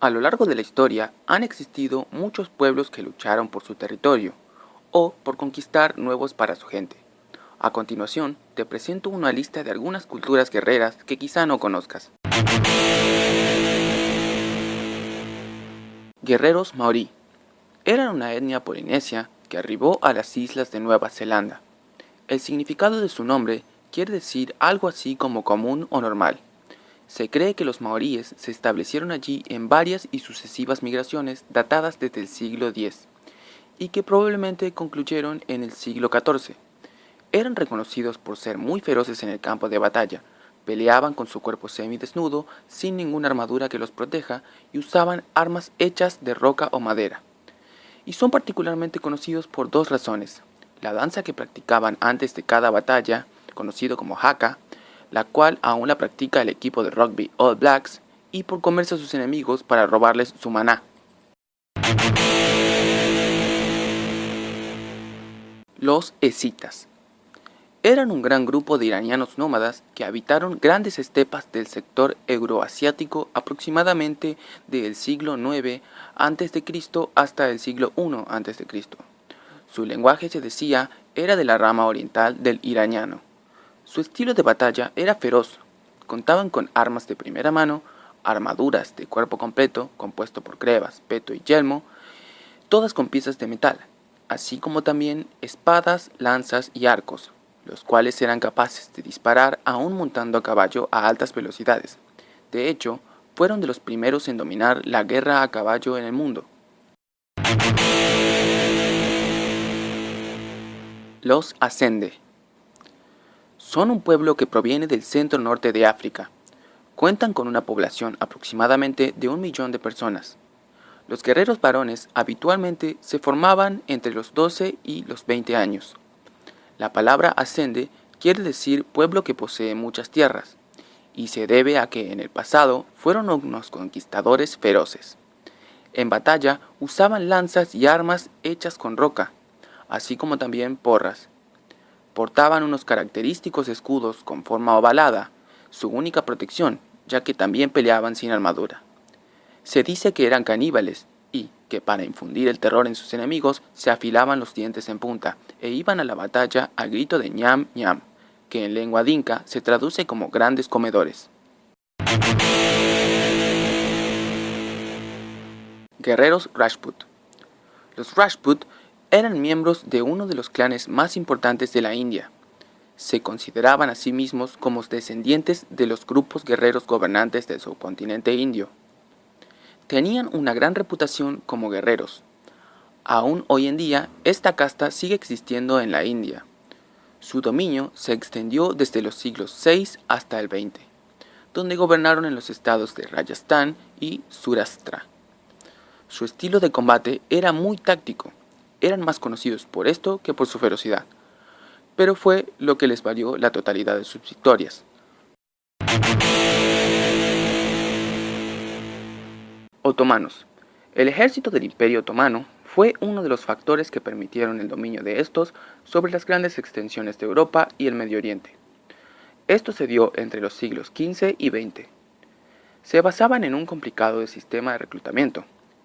A lo largo de la historia han existido muchos pueblos que lucharon por su territorio o por conquistar nuevos para su gente. A continuación, te presento una lista de algunas culturas guerreras que quizá no conozcas. Guerreros maorí. Eran una etnia polinesia que arribó a las islas de Nueva Zelanda. El significado de su nombre quiere decir algo así como común o normal. Se cree que los maoríes se establecieron allí en varias y sucesivas migraciones datadas desde el siglo X y que probablemente concluyeron en el siglo XIV. Eran reconocidos por ser muy feroces en el campo de batalla, peleaban con su cuerpo semidesnudo, sin ninguna armadura que los proteja, y usaban armas hechas de roca o madera. Y son particularmente conocidos por dos razones: la danza que practicaban antes de cada batalla, conocido como haka, la cual aún la practica el equipo de rugby All Blacks, y por comerse a sus enemigos para robarles su maná. Los escitas. Eran un gran grupo de iranianos nómadas que habitaron grandes estepas del sector euroasiático aproximadamente del siglo IX a.C. hasta el siglo I a.C. Su lenguaje, se decía, era de la rama oriental del iraniano. Su estilo de batalla era feroz. Contaban con armas de primera mano, armaduras de cuerpo completo compuesto por crevas, peto y yelmo, todas con piezas de metal, así como también espadas, lanzas y arcos, los cuales eran capaces de disparar aún montando a caballo a altas velocidades. De hecho, fueron de los primeros en dominar la guerra a caballo en el mundo. Los Asende. Son un pueblo que proviene del centro norte de África. Cuentan con una población aproximadamente de 1 millón de personas. Los guerreros varones habitualmente se formaban entre los 12 y los 20 años. La palabra ascende quiere decir pueblo que posee muchas tierras, y se debe a que en el pasado fueron unos conquistadores feroces. En batalla usaban lanzas y armas hechas con roca, así como también porras. Portaban unos característicos escudos con forma ovalada, su única protección, ya que también peleaban sin armadura. Se dice que eran caníbales y que para infundir el terror en sus enemigos se afilaban los dientes en punta e iban a la batalla al grito de ñam ñam, que en lengua dinka se traduce como grandes comedores. Guerreros Rajput. Los Rajput eran miembros de uno de los clanes más importantes de la India. Se consideraban a sí mismos como descendientes de los grupos guerreros gobernantes del subcontinente indio. Tenían una gran reputación como guerreros. Aún hoy en día, esta casta sigue existiendo en la India. Su dominio se extendió desde los siglos VI hasta el XX, donde gobernaron en los estados de Rajasthan y Saurashtra. Su estilo de combate era muy táctico. Eran más conocidos por esto que por su ferocidad, pero fue lo que les valió la totalidad de sus victorias. Otomanos. El ejército del Imperio Otomano fue uno de los factores que permitieron el dominio de estos sobre las grandes extensiones de Europa y el Medio Oriente. Esto se dio entre los siglos XV y XX. Se basaban en un complicado sistema de reclutamiento.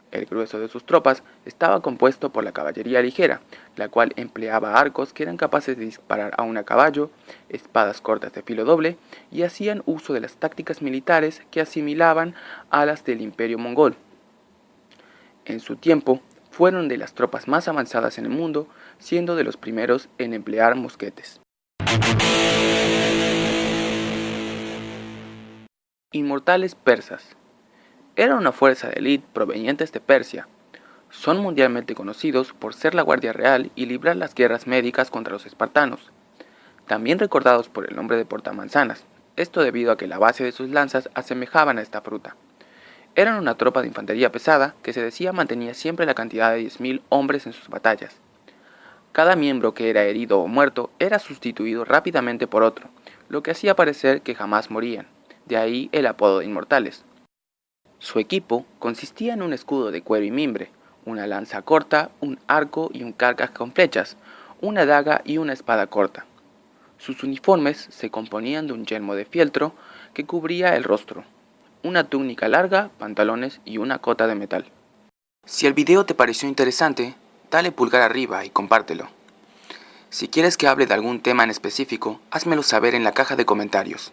El grueso de sus tropas estaba compuesto por la caballería ligera, la cual empleaba arcos que eran capaces de disparar aún a caballo, espadas cortas de filo doble, y hacían uso de las tácticas militares que asimilaban a las del Imperio Mongol. En su tiempo, fueron de las tropas más avanzadas en el mundo, siendo de los primeros en emplear mosquetes. Inmortales persas. Eran una fuerza de élite provenientes de Persia. Son mundialmente conocidos por ser la guardia real y librar las guerras médicas contra los espartanos. También recordados por el nombre de portamanzanas, esto debido a que la base de sus lanzas asemejaban a esta fruta. Eran una tropa de infantería pesada que se decía mantenía siempre la cantidad de 10.000 hombres en sus batallas. Cada miembro que era herido o muerto era sustituido rápidamente por otro, lo que hacía parecer que jamás morían, de ahí el apodo de inmortales. Su equipo consistía en un escudo de cuero y mimbre, una lanza corta, un arco y un carcaj con flechas, una daga y una espada corta. Sus uniformes se componían de un yelmo de fieltro que cubría el rostro, una túnica larga, pantalones y una cota de metal. Si el video te pareció interesante, dale pulgar arriba y compártelo. Si quieres que hable de algún tema en específico, házmelo saber en la caja de comentarios.